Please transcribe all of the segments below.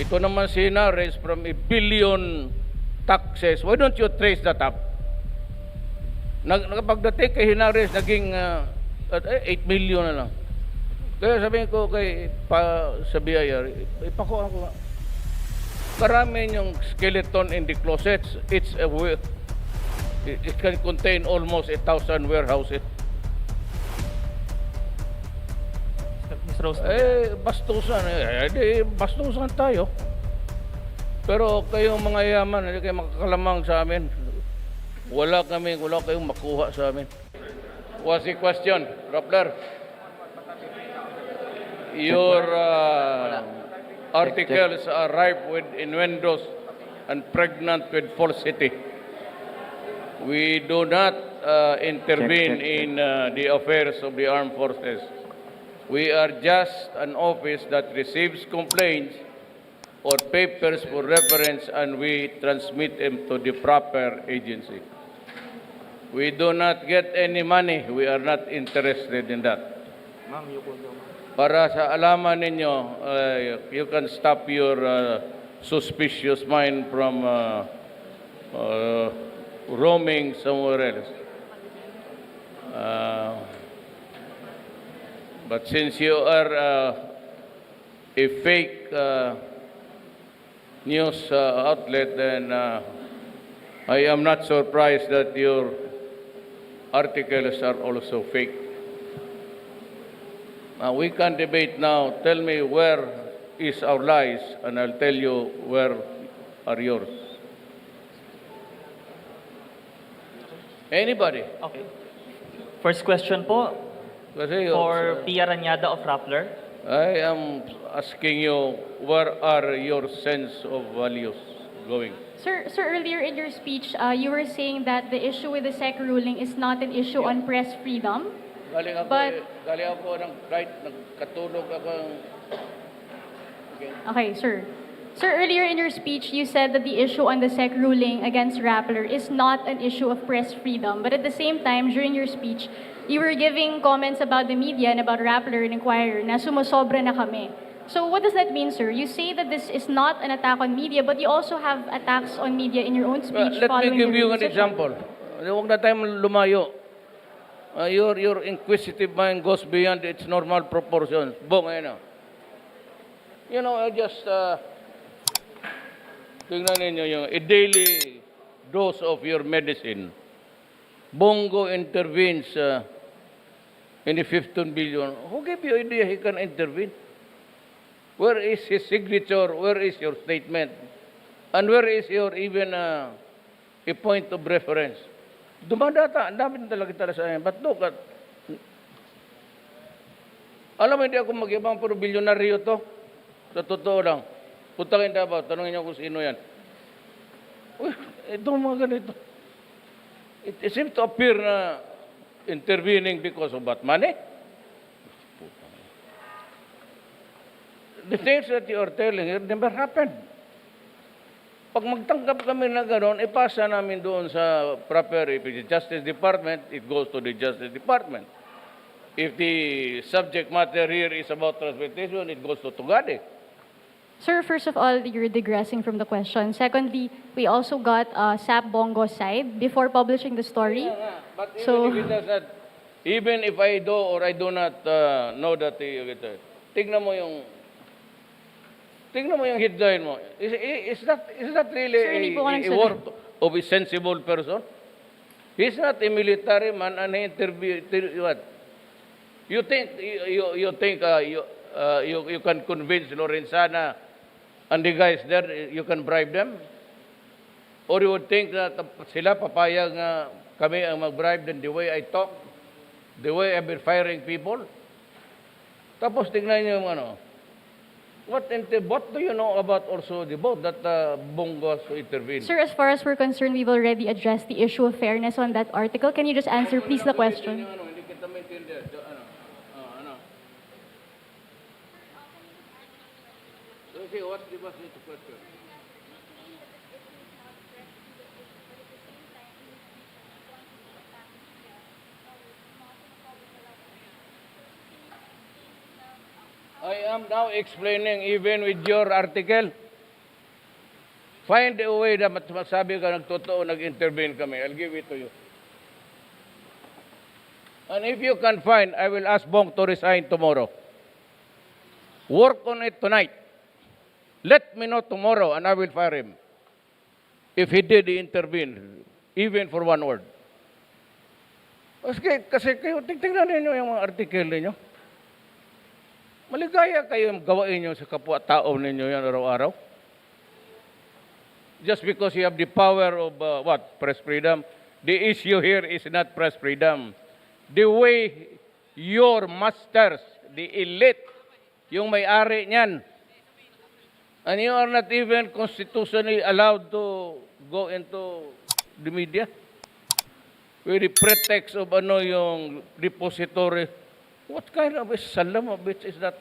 Ito naman si Hinares from a billion taxes. Why don't you trace that up? Pagdating kay Hinares, naging 8 million na lang. Kaya sabihin ko sa BIR, ipakuha ko nga. Karami yung skeleton in the closets. It can contain almost 1,000 warehouses. Ms. Rose. Bastusan. Bastusan tayo. Pero kayong mga yaman, hindi kayo makakalamang sa amin. Wala kayong makuha sa amin. What's the question, Rappler? Your articles are ripe with innuendos and pregnant with falsity. We do not intervene in the affairs of the armed forces. We are just an office that receives complaints or papers for reference and we transmit them to the proper agency. We do not get any money. We are not interested in that. Para sa alaman ninyo, you can stop your suspicious mind from roaming somewhere else. But since you are a fake news outlet, then I am not surprised that your articles are also fake. We can debate now. Tell me where is our lies, and I'll tell you where are yours. Anybody? Okay. First question po Kasi for Pia Ranyada of Rappler. I am asking you, where are your sense of values going? Sir, earlier in your speech, you were saying that the issue with the SEC ruling is not an issue on press freedom. Galing ako ng flight, nagkatulog ako. Okay, sir. Sir, earlier in your speech, you said that the issue on the SEC ruling against Rappler is not an issue of press freedom. But at the same time, during your speech, you were giving comments about the media and about Rappler and Inquirer na sumusobra na kami. So what does that mean, sir? You say that this is not an attack on media, but you also have attacks on media in your own speech. Let me following give the you an release of- example. Huwag na tayong lumayo. Your inquisitive mind goes beyond its normal proportions. Bong, ayun na. You know, I just tingnan ninyo yung a daily dose of your medicine. Bongo intervenes in the 15 billion. Who gave you idea he can intervene? Where is his signature? Where is your statement? And where is your even a point of reference? Dumadata, ang dami talaga sa akin. But look at, alam mo, hindi ako mag-ibang pero bilyonaryo to. Sa totoo lang. Puntakin Davao, tanongin niyo kung sino yan. Uy, itong mga ganito. It seems to appear na intervening because of what? Money? The things that you are telling here never happened. Pag magtanggap kami na gano'n, ipasa namin doon sa proper, if it's Justice Department, it goes to the Justice Department. If the subject matter here is about transportation, it goes to Tugade. Sir, first of all, you're digressing from the question. Secondly, we also got SAP Bongo's side before publishing the story. Yeah, nga. But So- even if it does not, even if I do or I do not know that, tignan mo yung headline mo. Is that really Sir, hindi po ako a nagsabi. work of a sensible person? He's not a military man and he what? You think you can convince Lorenzana and the guys there, you can bribe them? Or you would think that sila papayag nga kami ang mag-bribe then the way I talk, the way I've been firing people? Tapos tingnan niyo yung ano, what do you know about also the vote that Bongos intervened? Sir, as far as we're concerned, we've already addressed the issue of fairness on that article. Can you just answer, please, the question? Hindi kita maintindihan. Ano? Okay, what's the question? I am now explaining even with your article. Find a way na masabi ka nagtotoo, nag-intervene kami. I'll give it to you. And if you can find, I will ask Bong to resign tomorrow. Work on it tonight. Let me know tomorrow and I will fire him. If he did intervene, even for one word. Kasi kayo, tingnan ninyo yung mga artikel ninyo. Maligaya kayo yung gawain nyo sa kapwa-tao ninyo yan araw-araw. Just because you have the power of, press freedom. The issue here is not press freedom. The way your masters, the elite, yung may-ari niyan, and you are not even constitutionally allowed to go into the media with the pretext of yung depository. What kind of a salam of bitch is that?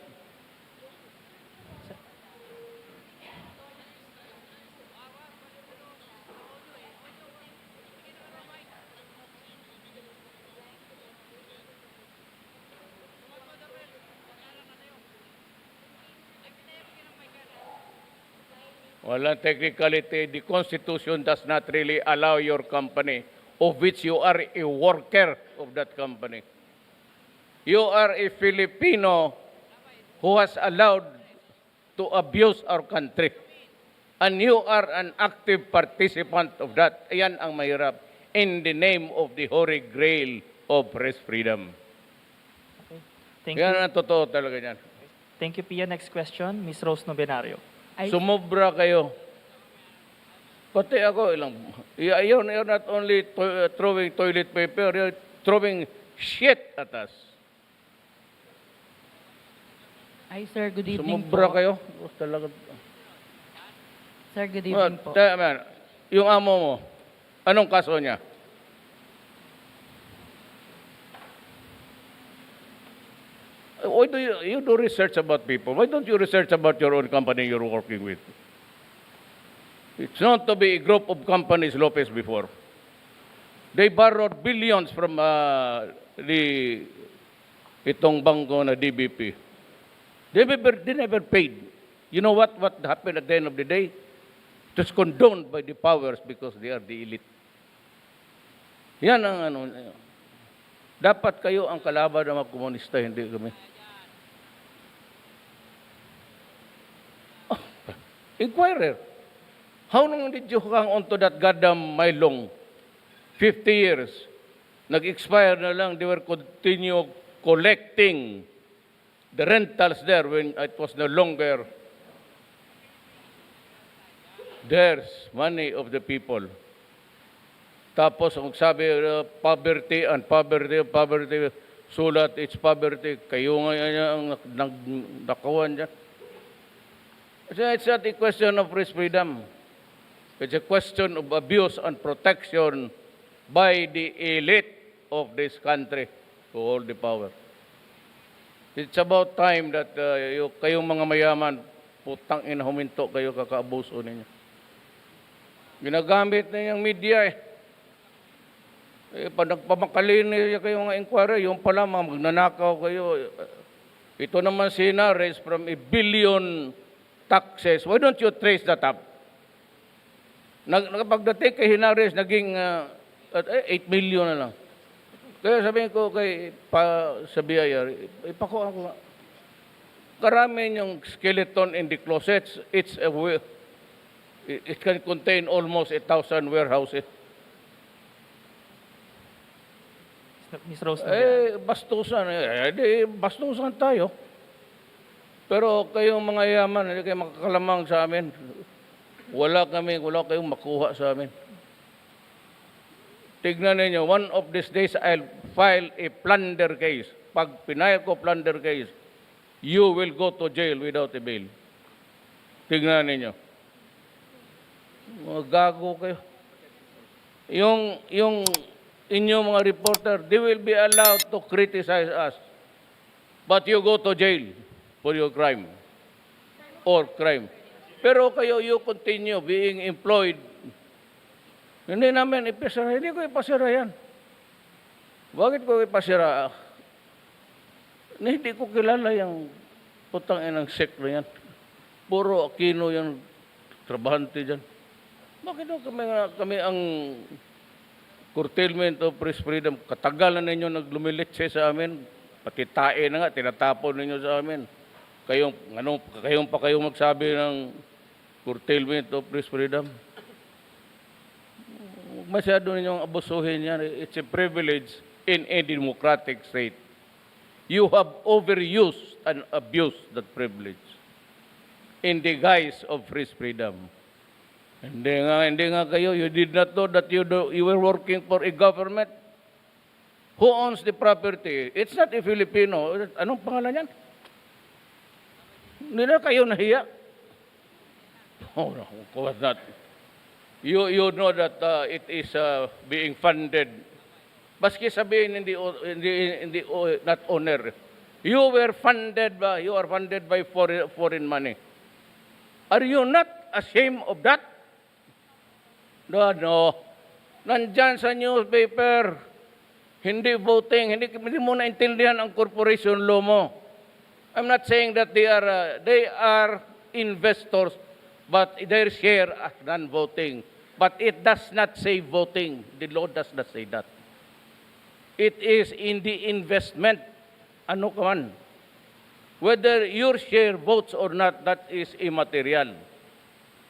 Walang technicality. The Constitution does not really allow your company, of which you are a worker of that company. You are a Filipino who has allowed to abuse our country. And you are an active participant of that. Ayan ang mahirap. In the name of the Holy Grail of press freedom. Thank Yan you. ang totoo talaga yan. Thank you, Pia. Next question, Ms. Rose Novenario. Sumobra kayo. Pati ako, you're not only throwing toilet paper, you're throwing shit at us. Ay, sir, good evening Sumobra po. kayo. Talaga. Sir, good evening po. Yung amo mo, anong kaso niya? Why do you do research about people? Why don't you research about your own company you're working with? It's known to be a group of companies, Lopez, before. They borrowed billions from itong bangko na DBP. They never paid. You know what happened at the end of the day? It was condoned by the powers because they are the elite. Yan ang dapat kayo ang kalaban ng mga komunista, hindi kami. Inquirer. How long did you hang on to that goddamn Mylong? 50 years. Nag-expire na lang, they were continue collecting the rentals there when it was no longer theirs, money of the people. Tapos, ang sabi, poverty and poverty, sulat, it's poverty. Kayo nga yan ang nakawan dyan. It's not a question of press freedom. It's a question of abuse and protection by the elite of this country who hold the power. It's about time that kayong mga mayaman, putang ina, huminto kayo, kakaabuso ninyo. Ginagamit na yung media pag nagpamakalin niya kayo mga inquiry, yung pala mga magnanakaw kayo. Ito naman raise from 1 billion taxes. Why don't you trace that up? Pagdating kay Hinares, naging 8 million na lang. Kaya sabihin ko sa BIR, ipakuha ko nga. Karami yung skeleton in the closets. It can contain almost 1,000 warehouses. Ms. Rose Novenario. Bastusan tayo. Pero kayong mga yaman, hindi kayo makakalamang sa amin. Wala kayong makuha sa amin. Tignan ninyo, one of these days, I'll file a plunder case. Pag pinayal ko plunder case, you will go to jail without a bail. Tignan ninyo. Mga gago kayo. Yung inyong mga reporter, they will be allowed to criticize us. But you go to jail for your crime or crime. Pero kayo, you continue being employed. Hindi namin ipasira. Hindi ko ipasira yan. Bakit ko ipasira? Hindi ko kilala yung putang inang sect na yan. Puro Aquino yung trabahante dyan. Bakit daw kami ang curtailment of press freedom? Katagal na ninyo naglumilitse sa amin. Pati tae na nga, tinatapon ninyo sa amin. Kayong pa kayong magsabi ng curtailment of press freedom? Masyado ninyong abusuhin yan. It's a privilege in a democratic state. You have overused and abused that privilege in the guise of free freedom. Hindi nga kayo. You did not know that you were working for a government. Who owns the property? It's not a Filipino. Anong pangalan yan? Hindi na kayo nahiya. Oh, no, of course not. You know that it is being funded. Baski sabihin hindi not owner. You are funded by foreign money. Are you not ashamed of that? No. Nandyan sa newspaper. Hindi voting. Hindi mo naintindihan ang corporation law mo. I'm not saying that they are investors, but their share as non-voting. But it does not say voting. The law does not say that. It is in the investment. Ano ka man. Whether your share votes or not, that is immaterial.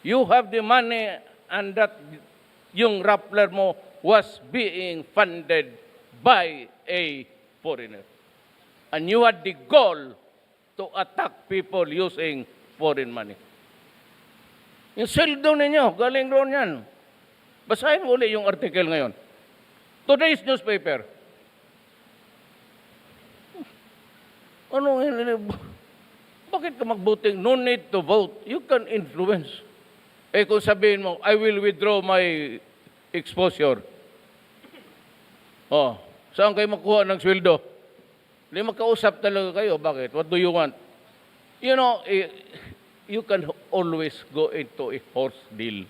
You have the money and that yung Rappler mo was being funded by a foreigner. And you had the goal to attack people using foreign money. Yung sweldo ninyo, galing doon yan. Basahin mo ulit yung article ngayon. Today's newspaper. Bakit ka magbuting? No need to vote. You can influence. Kung sabihin mo, I will withdraw my exposure. Saan kayo makuha ng sweldo? Hindi magkausap talaga kayo. Bakit? What do you want? You know, you can always go into a horse deal.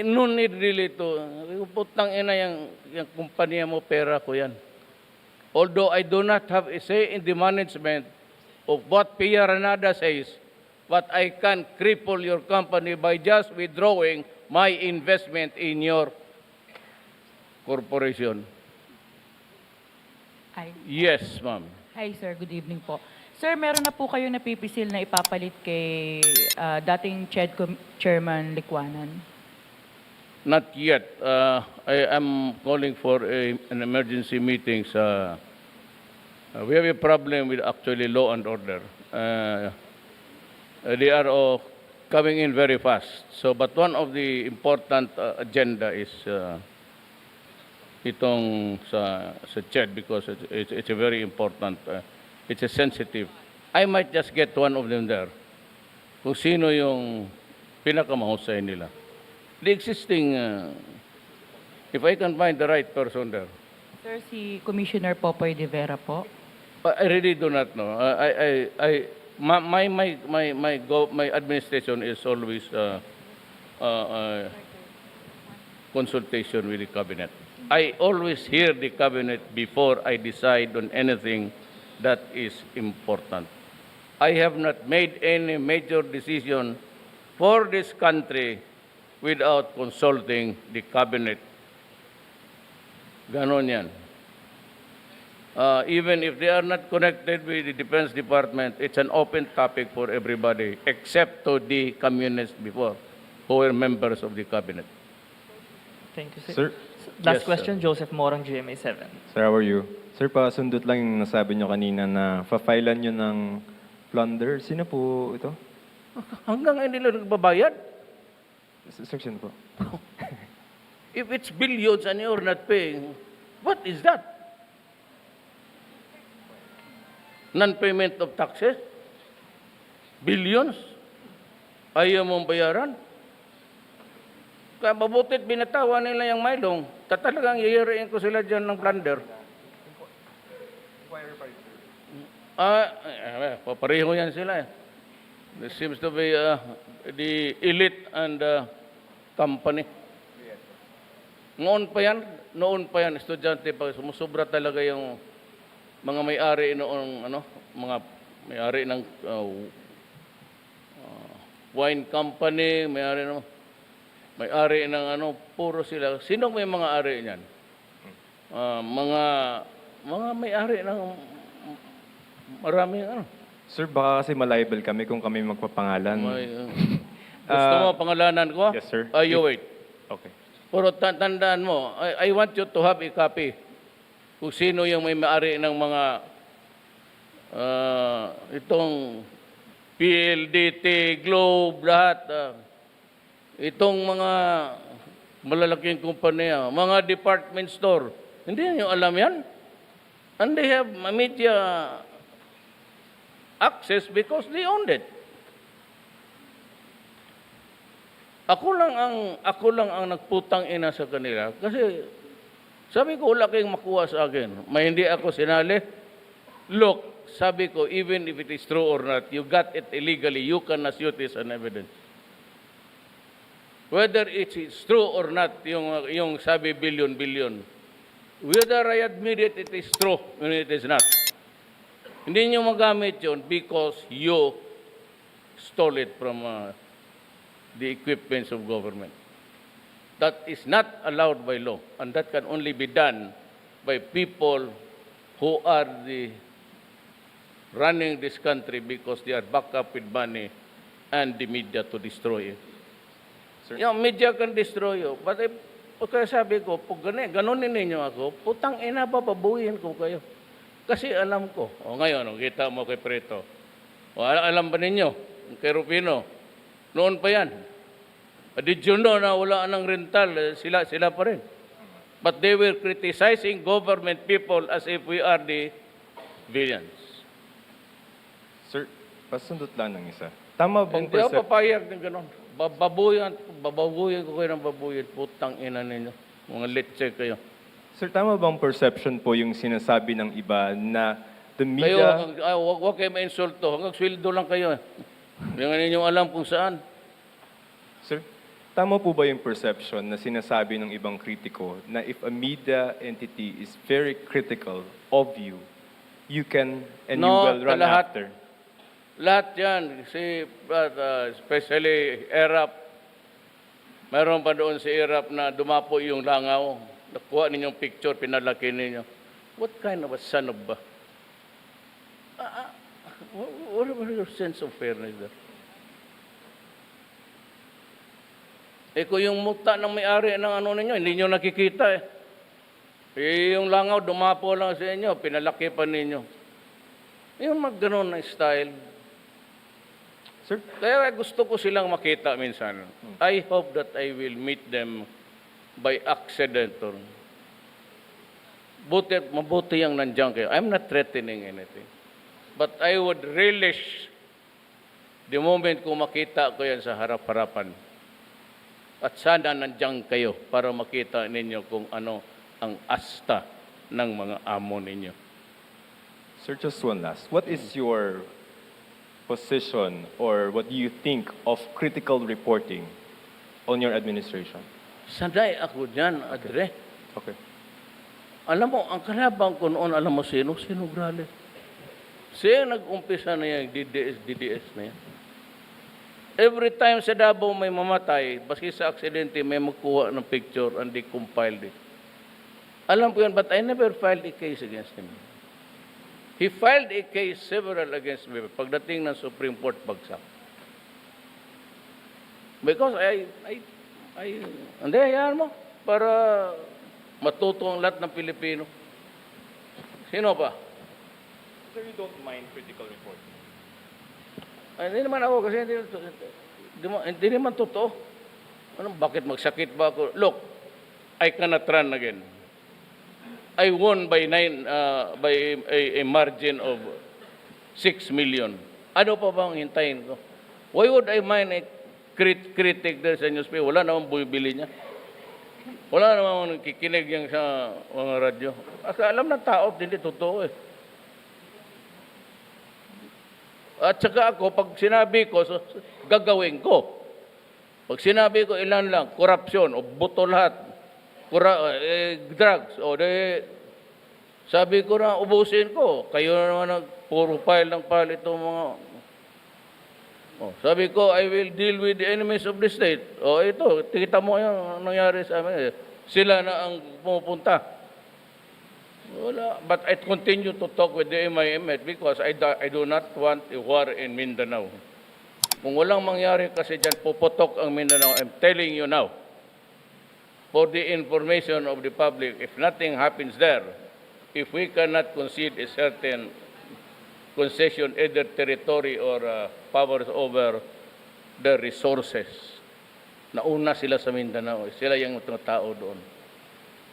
No need really to, putang ina yung kumpanya mo, pera ko yan. Although I do not have a say in the management of what Pia Ranada says, but I can cripple your company by just withdrawing my investment in your corporation. Hi. Yes, ma'am. Hi, sir. Good evening po. Sir, meron na po kayo napipisil na ipapalit kay dating CHEDCO Chairman Licuanan? Not yet. I am calling for an emergency meeting. We have a problem with actually law and order. They are all coming in very fast. But one of the important agenda is itong sa CHED because it's a very important, it's a sensitive. I might just get one of them there. Kung sino yung pinakamahusay nila. The existing, if I can find the right person there. Sir, si Commissioner Popoy de Vera po. I really do not know. My administration is always consultation with the cabinet. I always hear the cabinet before I decide on anything that is important. I have not made any major decision for this country without consulting the cabinet. Ganon yan. Even if they are not connected with the Defense Department, it's an open topic for everybody, except to the communists before, who were members of the cabinet. Thank you, sir. Sir? Last Yes, question, Joseph Morang, GMA7. Sir, how are you? Sir, pasundot lang yung nasabi nyo kanina na fa-filean nyo ng plunder. Sino po ito? Hanggang ngayon nila nagbabayad. Section po. If it's billions and you're not paying, what is that? Non-payment of taxes? Billions? Ayaw mong bayaran? Kaya mabutit binatawa nila yung Mylong, talagang yayariin ko sila dyan ng plunder. Papareho yan sila eh. There seems to be the elite and company. Noon pa yan, estudyante pa, sumusubra talaga yung mga may-ari noong, mga may-ari ng wine company, may-ari ng May-ari ng ano, puro sila. Sino may mga ari niyan? Mga may-ari ng maraming ano. Sir, baka kasi malibel kami kung kami magpapangalan. Gusto mo pangalanan ko? Yes, sir. You wait. Okay. Pero tandaan mo, I want you to have a copy kung sino yung may may-ari ng mga itong PLDT, Globe, lahat. Itong mga malalaking kumpanya, mga department store. Hindi niyo alam yan? And they have media access because they owned it. Ako lang ang nagputang ina sa kanila kasi sabi ko wala kayong makuha sa akin. May hindi ako sinali. Look, sabi ko even if it is true or not, you got it illegally, you can assert it as an evidence. Whether it is true or not, yung sabi billion, whether I admit it is true when it is not. Hindi nyo magamit yun because you stole it from the equipments of government. That is not allowed by law, and that can only be done by people who are running this country because they are backed up with money and the media to destroy it. Sir? Yung media can destroy you. But kaya sabi ko, pag ganunin ninyo ako, putang ina pa, pabuhin ko kayo. Kasi alam ko. O ngayon, kita mo kay Preto. O alam ba ninyo, kay Rufino, noon pa yan. Did you know na wala nang rental, sila pa rin. But they were criticizing government people as if we are the villains. Sir, pasundot lang ng isa. Tama bang Hindi ako papayag ng gano'n. Bababuyan ko kayo ng babuyan. Putang ina ninyo. Mga letse kayo. Sir, tama bang perception po yung sinasabi ng iba na the Kayo, media... huwag kayo ma-insulto. Hanggang sweldo lang kayo. Hindi nga ninyo alam kung saan. Sir, tama po ba yung perception na sinasabi ng ibang kritiko na if a media entity is very critical of you, you can and you will run lahat. after? Lahat yan. Especially ERAP. Meron pa doon si ERAP na dumapo yung langaw. Nakuha ninyong picture, pinalaki ninyo. What kind of a son of a... What about your sense of fairness there? Kung yung muta ng may-ari ng ano ninyo, hindi nyo nakikita eh. Yung langaw, dumapo lang sa inyo, pinalaki pa ninyo. Yung mag-ganon na style. Sir? Kaya gusto ko silang makita minsan. I hope that I will meet them by accident. Mabuti yung nandiyan kayo. I'm not threatening anything. But I would relish the moment kung makita ko yan sa harap-harapan. At sana nandiyan kayo para makita ninyo kung ano ang asta ng mga amo ninyo. Sir, just one last. What is your position or what do you think of critical reporting on your administration? Sanay ako dyan, Adre. Okay. Alam mo, ang kalabang ko noon, alam mo sino Grales. Siya nag-umpisa na yung DDS na yan. Every time sa Davao may mamatay, baski sa aksidente, may magkuha ng picture and they compiled it. Alam ko yun, but I never filed a case against him. He filed a case several against me pagdating ng Supreme Court bagsak. Because hindi, hayaan mo, para matuto ang lahat ng Pilipino. Sino pa? Sir, you don't mind critical reporting? Hindi naman ako kasi hindi naman totoo. Bakit magsakit ba ako? Look, I cannot run again. I won by a margin of 6 million. Ano pa bang hintayin ko? Why would I mind a critic there sa newspaper? Wala namang bumibili niya. Wala namang kikinig yan sa mga radyo. Kasi alam ng tao, hindi totoo eh. At saka ako, pag sinabi ko, gagawin ko. Pag sinabi ko, ilan lang, korupsyon, o buto lahat, drugs, o sabi ko na, ubusin ko. Kayo na naman puro file ng file itong mga... Oh, sabi ko, I will deal with the enemies of the state. O ito, kita mo yung nangyari sa amin. Sila na ang pumupunta. Wala. But I continue to talk with the MIMF because I do not want a war in Mindanao. Kung walang mangyari kasi dyan, puputok ang Mindanao. I'm telling you now, for the information of the public, if nothing happens there, if we cannot concede a certain concession, either territory or powers over the resources, nauna sila sa Mindanao. Sila yung mga tao doon.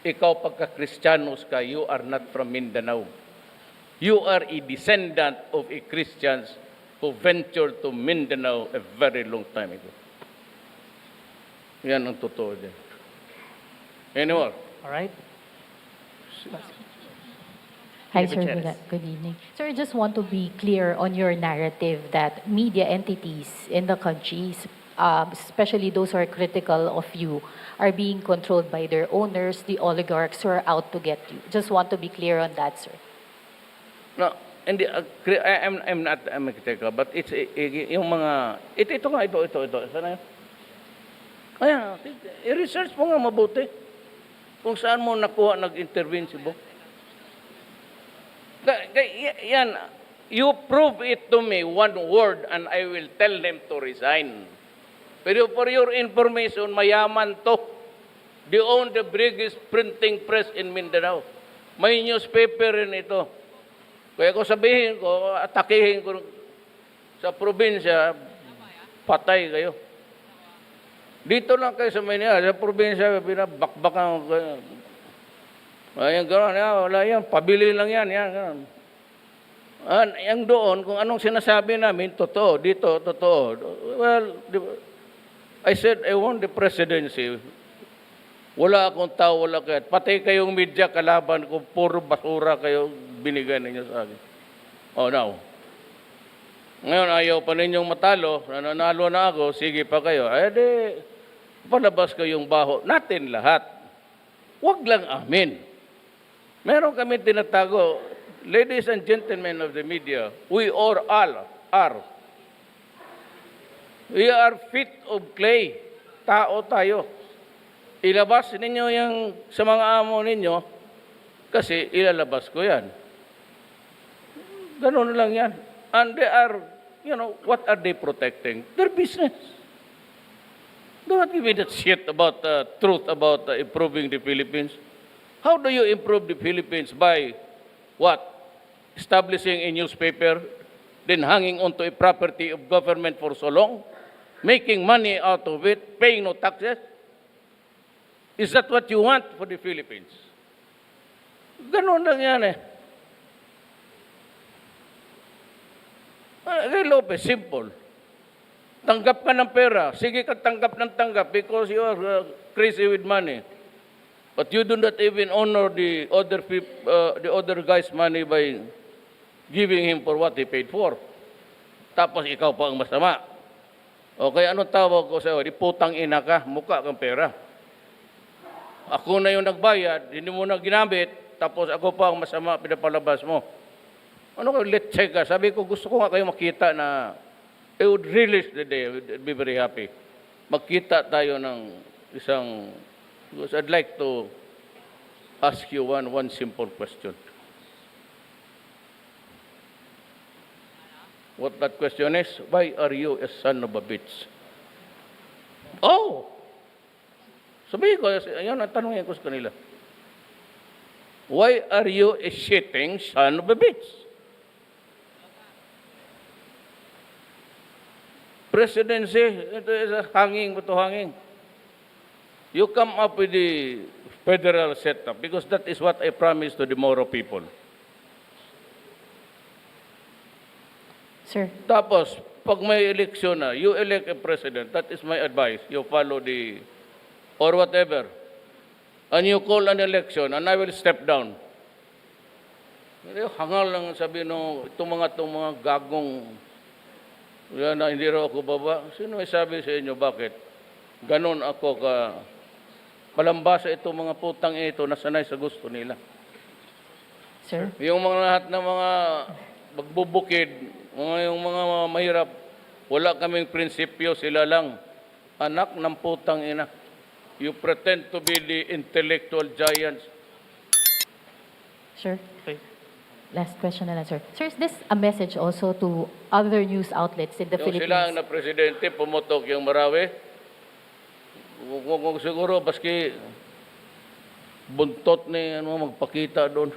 Ikaw, pagka-Kristiyanos ka, you are not from Mindanao. You are a descendant of a Christians who ventured to Mindanao a very long time ago. Yan ang totoo din. Anymore? All right. Hi, David sir. Cherez. Good evening. Sir, I just want to be clear on your narrative that media entities in the country, especially those who are critical of you, are being controlled by their owners, the oligarchs who are out to get you. Just want to be clear on that, sir. No, hindi, I'm not a critical, but it's yung mga, ito nga, ito. Sana yun? Kaya, i-research mo nga mabuti kung saan mo nakuha, nag-intervene si Bok. Yan, you prove it to me one word and I will tell them to resign. Pero for your information, mayaman to. They own the biggest printing press in Mindanao. May newspaper rin ito. Kaya kung sabihin ko, atakihin ko sa probinsya, patay kayo. Dito lang kayo sa Manila, sa probinsya, binabakbakan ko. Ayan, gano'n, wala yan, pabili lang yan, gano'n. Yang doon, kung anong sinasabi namin, totoo, dito, totoo. Well, I said, I want the presidency. Wala akong tao, wala kayo. Pati kayong media kalaban ko, puro basura kayo binigay ninyo sa akin. Oh, now. Ngayon, ayaw pa ninyong matalo, nananalo na ako, sige pa kayo. Eh, di, palabas kayong baho. Natin lahat. Huwag lang amin. Meron kami tinatago, ladies and gentlemen of the media, we all are. We are feet of clay. Tao tayo. Ilabas ninyo yung sa mga amo ninyo kasi ilalabas ko yan. Ganun lang yan. And they are, what are they protecting? Their business. Don't give me that shit about truth about improving the Philippines. How do you improve the Philippines? By what? Establishing a newspaper, then hanging onto a property of government for so long, making money out of it, paying no taxes? Is that what you want for the Philippines? Ganun lang yan eh. Kay Lopez, simple. Tanggap ka ng pera. Sige ka tanggap ng tanggap because you are crazy with money. But you do not even honor the other guy's money by giving him for what he paid for. Tapos ikaw pa ang masama. Okay, anong tawag ko sa'yo? Di putang ina ka, mukha kang pera. Ako na yung nagbayad, hindi mo na ginamit, tapos ako pa ang masama, pinapalabas mo. Ano kayo, let's check ka. Sabi ko, gusto ko nga kayo makita na I would relish the day, I would be very happy. Magkita tayo ng isang, because I'd like to ask you one simple question. What that question is, why are you a son of a bitch? Oh! Sabihin ko, ayun, tanongin ko sa kanila. Why are you a shitting son of a bitch? Presidency, ito is a hanging, ito hanging. You come up with the federal setup because that is what I promised to the Moro people. Sir, Tapos, pag may eleksyon na, you elect a president, that is my advice. You follow the, or whatever. And you call an election, and I will step down. Hangal lang sabi no, itong mga gagong, yan na, hindi raw ako baba. Sino may sabi sa inyo, bakit? Ganon ako ka, palambasa itong mga putang ito, nasanay sa gusto nila. sir, Yung mga lahat ng mga magbubukid, yung mga mahirap, Wala kaming prinsipyo, sila lang. Anak ng putang ina. You pretend to be the intellectual giants. Sure. Okay. Last question and answer. Sir, is this a message also to other news outlets in the Yung sila ang Philippines? na presidente, pumutok yung Marawi. Kung siguro, baski buntot ni ano, magpakita doon.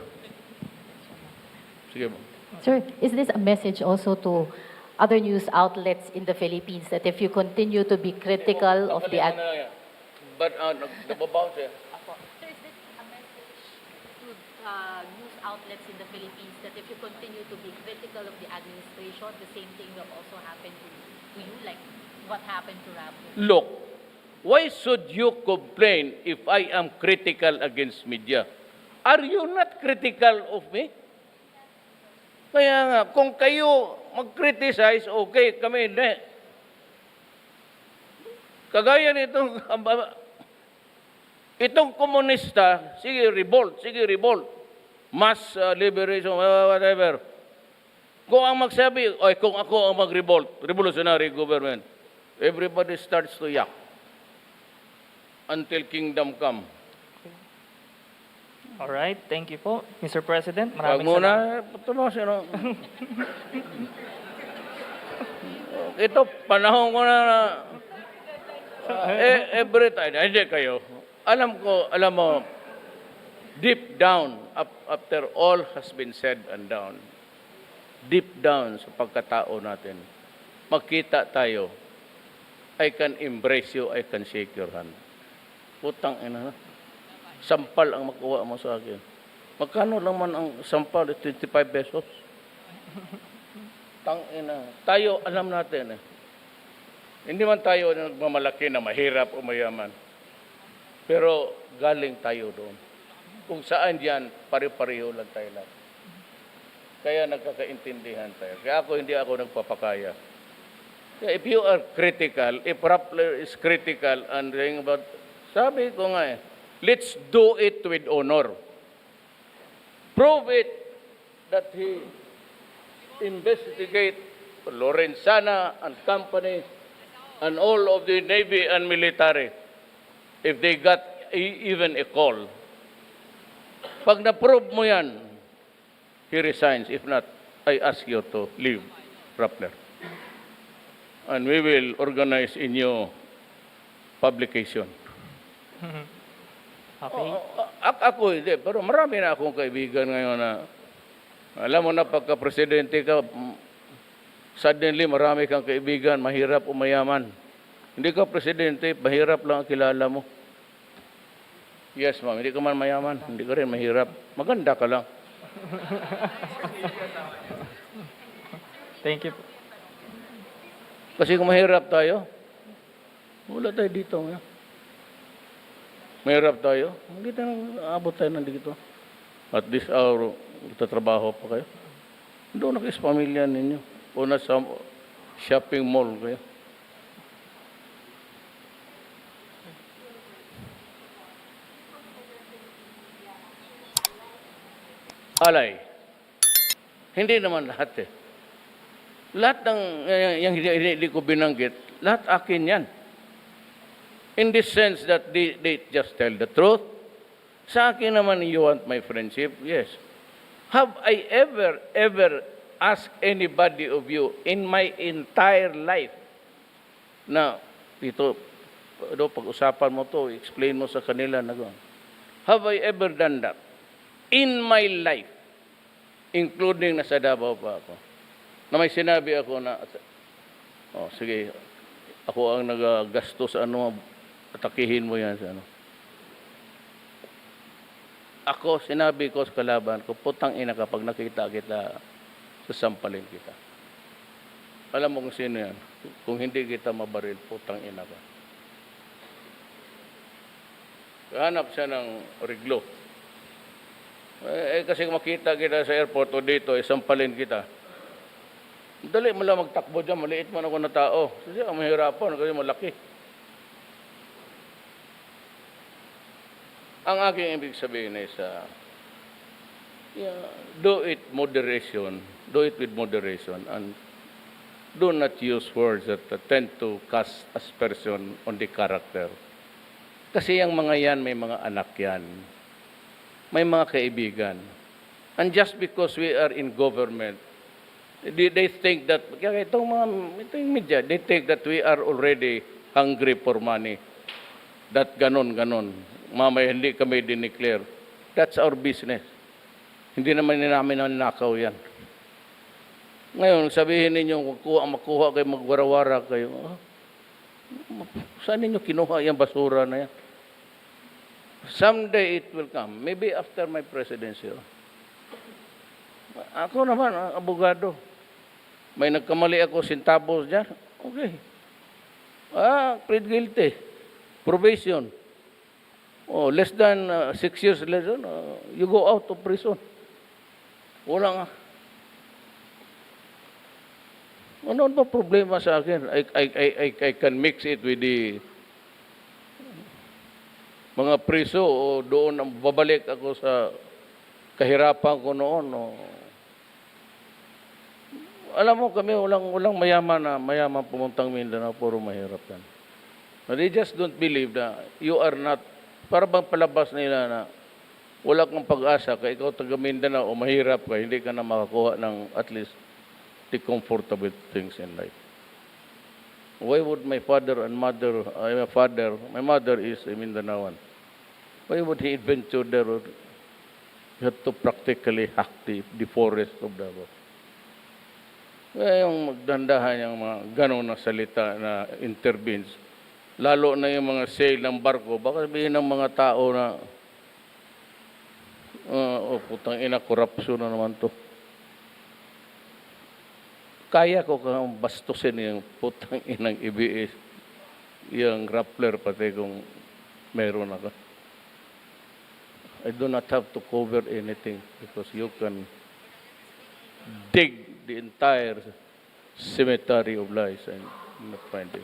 Sige mo. Sir, is this a message also to other news outlets in the Philippines that if you continue to be critical of the... Nakalimutan na lang yan. But, nababounce eh. Sir, is this a message to news outlets in the Philippines that if you continue to be critical of the administration, the same thing will also happen to you, like what happened to Rapo? Look, why should you complain if I am critical against media? Are you not critical of me? Kaya nga, kung kayo mag-criticize, okay, kami hindi. Kagaya nitong, itong komunista, sige, revolt. Mass liberation, whatever. Kung ang magsabi, ay kung ako ang mag-revolt, revolutionary government, everybody starts to yak until kingdom come. All right. Thank you po, Mr. President. Wag Maraming muna, tulos, ito, panahon ko na, every time, hindi kayo. Alam mo, deep down, after all has been said and done, deep down sa pagkatao natin, magkita tayo, I can embrace you, I can shake your hand. Putang ina na. Sampal ang makuha mo sa akin. Magkano lang man ang sampal? 25 pesos. Tang ina. Tayo, alam natin eh. Hindi man tayo nagmamalaki na mahirap o mayaman. Pero galing tayo doon. Kung saan yan, pare-pareho lang tayo lahat. Kaya nagkakaintindihan tayo. Kaya hindi ako nagpapakaya. Kaya if you are critical, if Rappler is critical and saying about, sabi ko nga eh, let's do it with honor. Prove it that he investigate Lorenzana and company and all of the Navy and military if they got even a call. Pag na-prove mo yan, he resigns. If not, I ask you to leave, Rappler. And we will organize a new publication. Okay. Ako hindi, pero marami na akong kaibigan ngayon na, alam mo na pagka-presidente ka, suddenly marami kang kaibigan, mahirap o mayaman. Hindi ka presidente, mahirap lang ang kilala mo. Yes, ma'am, hindi ka man mayaman, hindi ka rin mahirap. Maganda ka lang. Thank you. Kasi kung mahirap tayo, wala tayo dito ngayon. Mahirap tayo, hindi tayo abot tayo nandito. At this hour, magtatrabaho pa kayo. Doon na kayo sa pamilya ninyo. O nasa shopping mall kayo. Alay. Hindi naman lahat eh. Lahat ng yung hindi ko binanggit, lahat akin yan. In the sense that they just tell the truth. Sa akin naman, you want my friendship? Yes. Have I ever asked anybody of you in my entire life na, dito, pag-usapan mo to, explain mo sa kanila na gano'n. Have I ever done that? In my life, including nasa Davao pa ako, na may sinabi ako na, oh, sige, ako ang nagagastos sa ano, atakihin mo yan sa ano. Ako, sinabi ko sa kalaban ko, putang ina kapag nakita kita, sasampalin kita. Alam mo kung sino yan? Kung hindi kita mabaril, putang ina ka. Hanap siya ng reglo. Kasi makita kita sa airport o dito, sampalin kita. Dali mo lang magtakbo dyan, maliit man ako na tao. Kasi ang mahirapan kasi malaki. Ang aking ibig sabihin is, do it with moderation, and do not use words that tend to cast aspersion on the character. Kasi yung mga yan, may mga anak yan. May mga kaibigan. And just because we are in government, they think that, kaya itong media, they think that we are already hungry for money. That ganon. Mamaya hindi kami dineclare. That's our business. Hindi naman namin nanakaw yan. Ngayon, sabihin ninyo, makuha kayo, magwarawara kayo. Saan ninyo kinuha yung basura na yan? Someday it will come. Maybe after my presidency. Ako naman, abogado. May nagkamali ako, centavos dyan. Okay. Plead guilty. Probation. Less than 6 years later, you go out of prison. Wala nga. Ano ba problema sa akin? I can mix it with the mga priso o doon babalik ako sa kahirapan ko noon. Alam mo kami, walang mayaman pumuntang Mindanao, puro mahirap yan. They just don't believe na you are not, para bang palabas nila na wala kang pag-asa, kaya ikaw taga Mindanao o mahirap ka, hindi ka na makakuha ng at least the comfortable things in life. Why would my father and mother, my mother is a Mindanaoan. Why would he venture there? You have to practically hack the forest of Davao. Kaya yung magdandahan yung mga ganong na salita na intervenes, lalo na yung mga sail ng barko, baka sabihin ng mga tao na, putang ina, korupsyon na naman to. Kaya ko kang bastusin yung putang inang IBS, yung Rappler pati kung meron ako. I do not have to cover anything because you can dig the entire cemetery of lies and not find it.